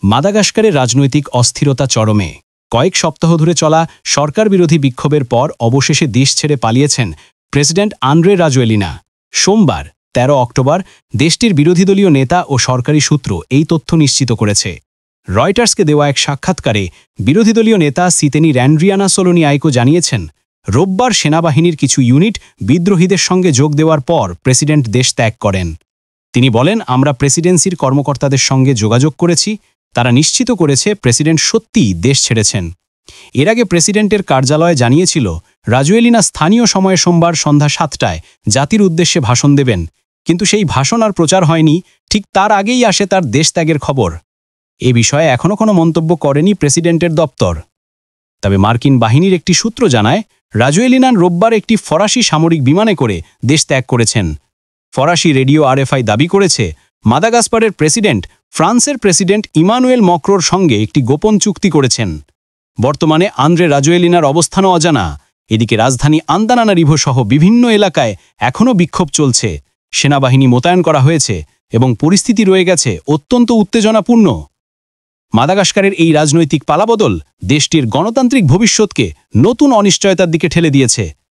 মাদাগাস্কারের রাজনৈতিক অস্থিরতা চরমে। কয়েক সপ্তাহ ধরে চলা সরকার বিরোধী বিক্ষোভের পর অবশেষে দেশ ছেড়ে পালিয়েছেন প্রেসিডেন্ট আন্দ্রে রাজোয়েলিনা। সোমবার ১৩ অক্টোবর দেশটির বিরোধী দলীয় নেতা ও সরকারি সূত্র এই তথ্য নিশ্চিত করেছে। রয়টার্সকে দেওয়া এক সাক্ষাৎকারে বিরোধী দলীয় নেতা সিতেনি র্যান্ড্রিয়ানা সোলোনি আইকো জানিয়েছেন, রোববার সেনাবাহিনীর কিছু ইউনিট বিদ্রোহীদের সঙ্গে যোগ দেওয়ার পর প্রেসিডেন্ট দেশ ত্যাগ করেন। তিনি বলেন, আমরা প্রেসিডেন্সির কর্মকর্তাদের সঙ্গে যোগাযোগ করেছি, তারা নিশ্চিত করেছে প্রেসিডেন্ট সত্যিই দেশ ছেড়েছেন। এর আগে প্রেসিডেন্টের কার্যালয় জানিয়েছিল রাজোয়েলিনা স্থানীয় সময়ে সোমবার সন্ধ্যা ৭টায় জাতির উদ্দেশ্যে ভাষণ দেবেন, কিন্তু সেই ভাষণ আর প্রচার হয়নি। ঠিক তার আগেই আসে তার দেশ ত্যাগের খবর। এ বিষয়ে এখনও কোনো মন্তব্য করেনি প্রেসিডেন্টের দপ্তর। তবে মার্কিন বাহিনীর একটি সূত্র জানায়, রাজোয়েলিনান রোববার একটি ফরাসি সামরিক বিমানে করে দেশ ত্যাগ করেছেন। ফরাসি রেডিও আরএফআই দাবি করেছে, মাদাগাস্কারের প্রেসিডেন্ট ফ্রান্সের প্রেসিডেন্ট ইমানুয়েল ম্যাক্রোর সঙ্গে একটি গোপন চুক্তি করেছেন। বর্তমানে আন্দ্রে রাজোয়েলিনার অবস্থানও অজানা। এদিকে রাজধানী আন্তানানারিভো সহ বিভিন্ন এলাকায় এখনও বিক্ষোভ চলছে, সেনাবাহিনী মোতায়েন করা হয়েছে এবং পরিস্থিতি রয়ে গেছে অত্যন্ত উত্তেজনাপূর্ণ। মাদাগাস্কারের এই রাজনৈতিক পালাবদল দেশটির গণতান্ত্রিক ভবিষ্যৎকে নতুন অনিশ্চয়তার দিকে ঠেলে দিয়েছে।